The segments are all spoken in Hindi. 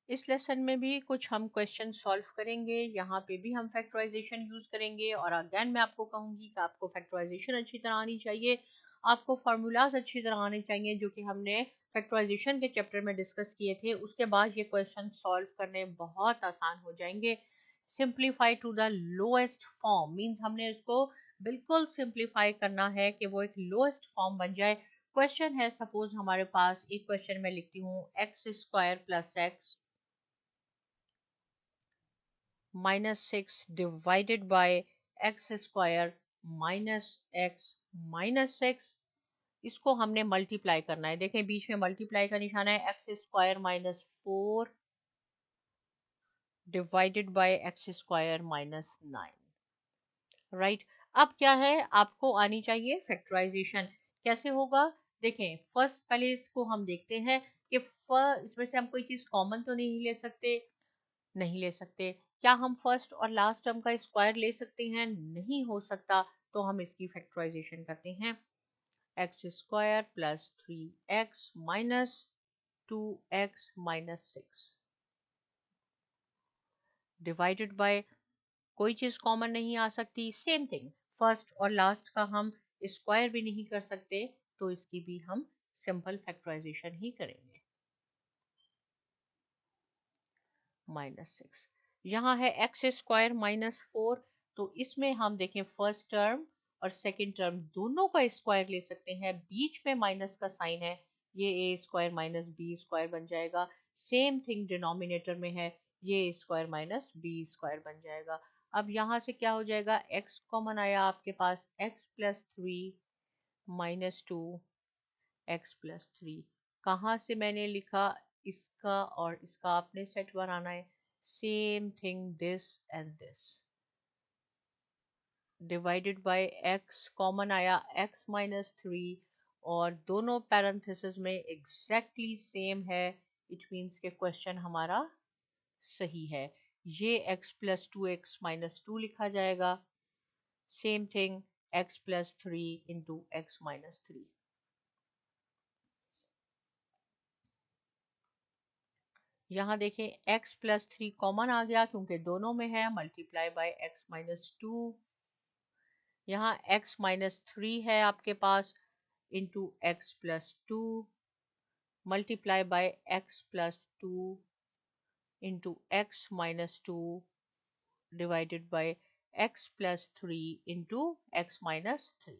इस लेसन में भी कुछ हम क्वेश्चन सॉल्व करेंगे, यहाँ पे भी हम फैक्टराइजेशन यूज करेंगे। और अगेन मैं आपको कहूंगी कि आपको फैक्टराइजेशन अच्छी तरह आनी चाहिए, आपको फार्मूलाज अच्छी तरह आने चाहिए जो कि हमने फैक्टराइजेशन के चैप्टर में डिस्कस किए थे। उसके बाद ये क्वेश्चन सॉल्व करने बहुत आसान हो जाएंगे। Simplify to the lowest form means हमने इसको बिल्कुल सिंप्लीफाई करना है कि वो एक लोएस्ट फॉर्म बन जाए। क्वेश्चन है, सपोज हमारे पास एक क्वेश्चन में लिखती हूँ x square plus x minus 6 divided by x square minus x minus 6। इसको हमने मल्टीप्लाई करना है। देखें बीच में मल्टीप्लाई का निशान है। X square minus 4 divided by x square minus 9। Right, अब क्या है, आपको आनी चाहिए फैक्टराइजेशन। कैसे होगा देखें, फर्स्ट पहले इसको हम देखते हैं कि इसमें से हम कोई चीज कॉमन तो नहीं ले सकते। नहीं ले सकते। क्या हम फर्स्ट और लास्ट टर्म का स्क्वायर ले सकते हैं? नहीं हो सकता। तो हम इसकी फैक्टराइजेशन करते हैं। X square plus 3x minus 2x minus 6 divided by, कोई चीज कॉमन नहीं आ सकती। सेम थिंग, फर्स्ट और लास्ट का हम स्क्वायर भी नहीं कर सकते, तो इसकी भी हम सिंपल फैक्टराइजेशन ही करेंगे। माइनस 6, यहाँ है एक्स स्क्वायर माइनस 4, तो इसमें हम देखें फर्स्ट टर्म और सेकंड टर्म दोनों का स्क्वायर ले सकते हैं। बीच में माइनस का साइन है, ये ए स्क्वायर माइनस बी स्क्वायर बन जाएगा। सेम थिंग डिनोमिनेटर में है, ये स्क्वायर माइनस बी स्क्वायर बन जाएगा। अब यहाँ से क्या हो जाएगा, x कॉमन आया आपके पास, x plus 3 minus 2 x plus 3। कहाँ से मैंने लिखा, इसका और इसका आपने सेट बनाना है। Same thing this and this divided by x common आया, x माइनस 3 और दोनों पैरेंथेसिस में एग्जैक्टली सेम है। इट मीन्स के क्वेश्चन हमारा सही है। ये x प्लस 2x माइनस 2 लिखा जाएगा। Same thing x plus 3 into x minus 3। यहाँ देखें x प्लस 3 कॉमन आ गया क्योंकि दोनों में है, मल्टीप्लाई बाय x माइनस 2। यहाँ x माइनस 3 है आपके पास, into x plus 2 multiply by x plus 2 into x minus 2 divided by x plus 3 into x minus 3।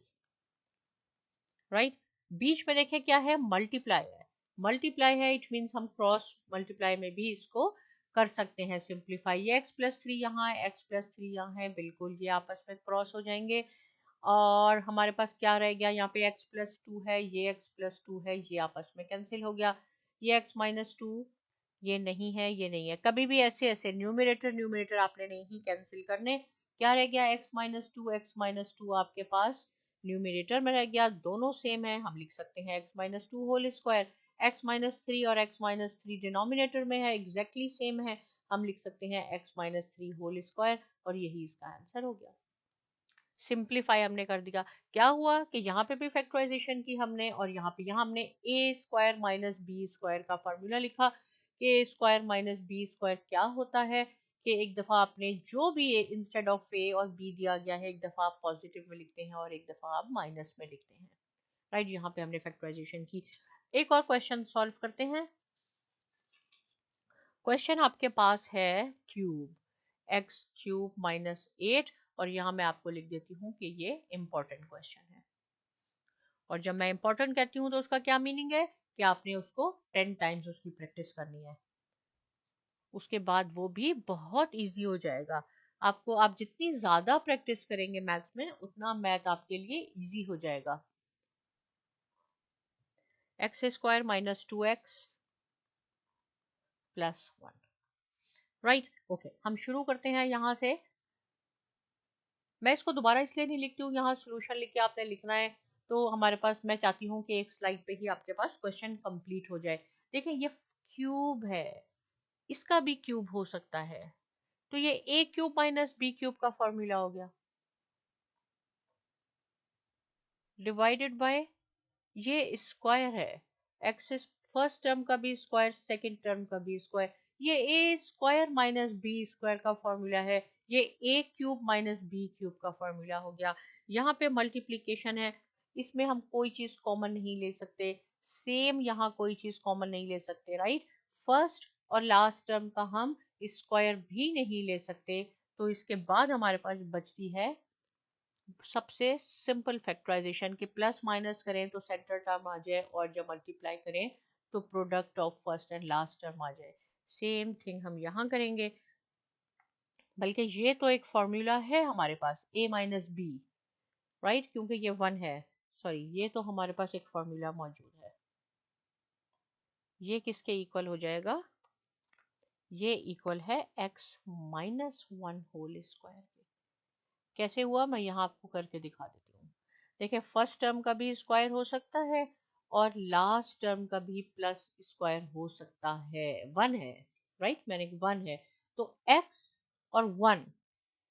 Right, बीच में देखें क्या है, मल्टीप्लाई है। मल्टीप्लाई है, इट मीन्स हम क्रॉस मल्टीप्लाई में भी इसको कर सकते हैं सिंप्लीफाई। ये x प्लस 3 यहाँ है, x प्लस 3 यहाँ है, बिल्कुल ये आपस में क्रॉस हो जाएंगे। और हमारे पास क्या रह गया, यहाँ पे x प्लस 2 है, ये x प्लस 2 है, ये आपस में कैंसिल हो गया। ये x माइनस 2 ये नहीं है, ये नहीं है। कभी भी ऐसे ऐसे न्यूमरेटर न्यूमरेटर आपने नहीं कैंसिल करने। क्या रह गया, x माइनस 2 x माइनस 2 आपके पास न्यूमरेटर में रह गया। दोनों सेम है, हम लिख सकते हैं x minus 2 whole square. x minus 3 और x माइनस 3 डिनोमिनेटर में है, एग्जैक्टली सेम है, हम लिख सकते हैं x माइनस 3 होल स्क्वायर। और यही इसका आंसर हो गया। सिंप्लीफाई हमने कर दिया। क्या हुआ कि यहाँ पे भी फैक्टराइजेशन की हमने, और यहाँ हमने ए स्क्वायर माइनस बी स्क्वायर का फॉर्मूला लिखा कि ए स्क्वायर माइनस बी स्क्वायर क्या होता है कि एक दफा आपने जो भी ए इंस्टेड ऑफ ए और बी दिया गया है, एक दफा आप पॉजिटिव में लिखते हैं और एक दफा आप माइनस में लिखते हैं। राइट, यहाँ पे हमने फैक्टराइजेशन की। एक और क्वेश्चन सॉल्व करते हैं। क्वेश्चन आपके पास है क्यूब, एक्स क्यूब माइनस 8, और यहाँ मैं आपको लिख देती हूँ कि ये इंपॉर्टेंट क्वेश्चन है। और जब मैं इंपॉर्टेंट कहती हूँ तो उसका क्या मीनिंग है कि आपने उसको 10 टाइम्स उसकी प्रैक्टिस करनी है, उसके बाद वो भी बहुत इजी हो जाएगा आपको। आप जितनी ज्यादा प्रैक्टिस करेंगे मैथ्स में, उतना मैथ आपके लिए इजी हो जाएगा। X square minus 2x plus 1। Right, okay, हम शुरू करते हैं यहाँ से। मैं इसको दोबारा इसलिए नहीं लिखती हूँ, यहाँ सोल्यूशन लिख के आपने लिखना है। तो हमारे पास, मैं चाहती हूँ कि एक स्लाइड पे ही आपके पास क्वेश्चन कंप्लीट हो जाए। देखिए ये क्यूब है, इसका भी क्यूब हो सकता है, तो ये ए क्यूब माइनस बी क्यूब का फॉर्मूला हो गया, डिवाइडेड बाय ये स्क्वायर है, एक्स फर्स्ट टर्म का भी स्क्वायर, सेकंड टर्म का भी स्क्वायर। ये ए स्क्वायर माइनस बी स्क्वायर का फॉर्मूला है, ये ए क्यूब माइनस बी क्यूब का फॉर्मूला हो गया। यहाँ पे मल्टीप्लीकेशन है, इसमें हम कोई चीज कॉमन नहीं ले सकते, सेम यहाँ कोई चीज कॉमन नहीं ले सकते, राइट। फर्स्ट और लास्ट टर्म का हम स्क्वायर भी नहीं ले सकते, तो इसके बाद हमारे पास बचती है सबसे सिंपल फैक्टराइजेशन की प्लस माइनस करें तो सेंटर टर्म आ जाए, और जब मल्टीप्लाई करें तो product of first and last term आ जाए। सेम थिंग हम यहाँ करेंगे, बल्कि ये तो एक फॉर्मूला है हमारे पास a माइनस बी, राइट, क्योंकि ये 1 है, सॉरी ये तो हमारे पास एक फॉर्मूला मौजूद है। ये किसके इक्वल हो जाएगा, ये इक्वल है x माइनस 1 होल स्क्वायर के। कैसे हुआ मैं यहाँ आपको करके दिखा देती हूँ। देखिए फर्स्ट टर्म का भी स्क्वायर हो सकता है और लास्ट टर्म का भी प्लस स्क्वायर हो सकता है, 1 है, राइट, मैंने 1 है तो x और 1,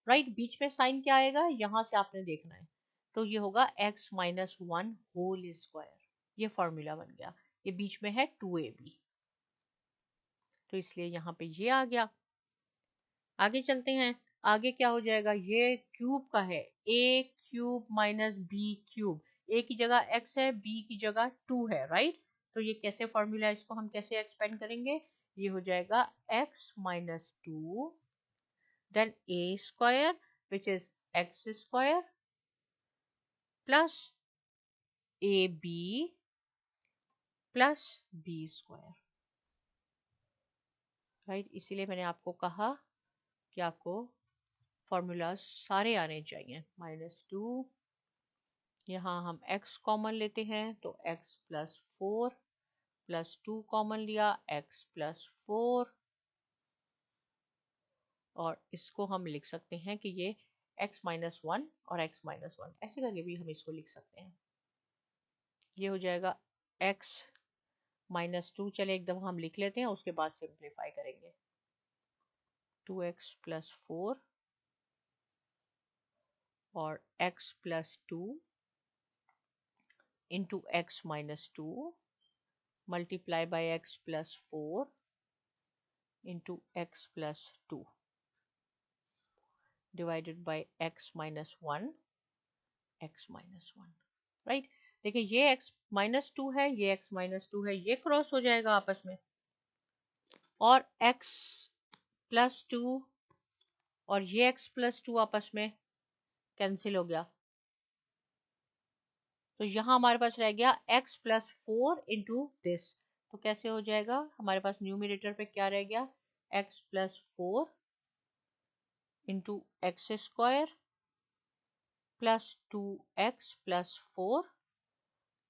राइट, बीच में साइन क्या आएगा यहाँ से आपने देखना है, तो ये होगा x माइनस 1 होल स्क्वायर, ये फॉर्मूला बन गया, ये बीच में है 2ab, तो इसलिए यहाँ पे ये आ गया। आगे चलते हैं, आगे क्या हो जाएगा, ये क्यूब का है, a cube minus b cube, a की जगह x है, b की जगह 2 है, राइट, तो ये कैसे फॉर्मूला, इसको हम कैसे एक्सपेंड करेंगे, ये हो जाएगा x minus 2 then a square which is x square plus ab plus b square, right, इसीलिए मैंने आपको कहा कि आपको फॉर्मूला सारे आने चाहिए। -2, यहाँ हम x कॉमन लेते हैं तो x प्लस 4 प्लस 2 कॉमन लिया x प्लस 4, और इसको हम लिख सकते हैं कि ये x माइनस 1 और x माइनस 1 ऐसे करके भी हम इसको लिख सकते हैं। ये हो जाएगा x माइनस 2, चले एक दफा हम लिख लेते हैं उसके बाद सिंप्लीफाई करेंगे, 2x प्लस 4 और x plus 2 into x minus 2 multiply by x plus 4 into x plus 2 divided by x minus 1 x minus 1, right. देखिए ये x माइनस 2 है, ये x माइनस 2 है, ये क्रॉस हो जाएगा आपस में, और x प्लस 2 और ये x प्लस 2 आपस में कैंसिल हो गया, तो यहाँ हमारे पास रह गया x प्लस 4 इंटू दिस, तो कैसे हो जाएगा, हमारे पास न्यूमरेटर पे क्या रह गया, x plus 4 into x square plus 2x plus 4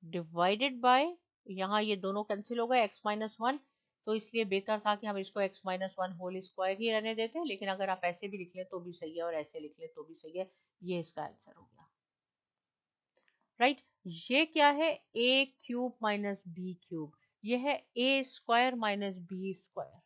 divided by, यहाँ ये दोनों कैंसिल हो गए x माइनस 1, तो इसलिए बेहतर था कि हम इसको x माइनस 1 होल स्क्वायर ही रहने देते हैं, लेकिन अगर आप ऐसे भी लिख लें तो भी सही है और ऐसे लिख लें तो भी सही है, ये इसका आंसर हो गया, राइट। ये क्या है, a cube minus b cube, ये है a square minus b square,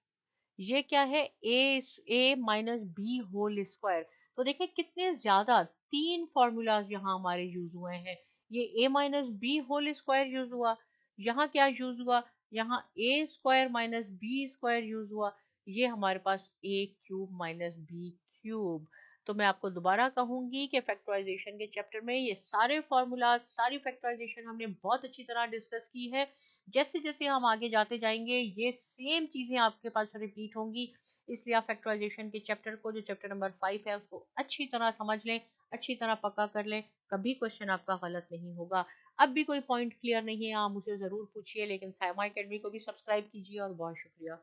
ये क्या है, a minus b whole square, तो देखिए कितने ज्यादा 3 फॉर्मूलाज यहाँ हमारे यूज हुए हैं, ये a minus b whole square use हुआ, यहाँ क्या यूज हुआ, यहाँ a square minus b square use हुआ, ये हमारे पास a cube minus b cube. तो मैं आपको दोबारा कहूंगी कि फैक्टराइजेशन के चैप्टर में ये सारे फॉर्मूलाज, सारी फैक्टराइजेशन हमने बहुत अच्छी तरह डिस्कस की है, जैसे जैसे हम आगे जाते जाएंगे ये सेम चीजें आपके पास रिपीट होंगी, इसलिए आप फैक्टराइजेशन के चैप्टर को, जो चैप्टर नंबर 5 है, उसको अच्छी तरह समझ लें, अच्छी तरह पक्का कर लें, कभी क्वेश्चन आपका गलत नहीं होगा। अब भी कोई पॉइंट क्लियर नहीं है आप मुझे जरूर पूछिए, लेकिन साइमा एकेडमी को भी सब्सक्राइब कीजिए, और बहुत शुक्रिया।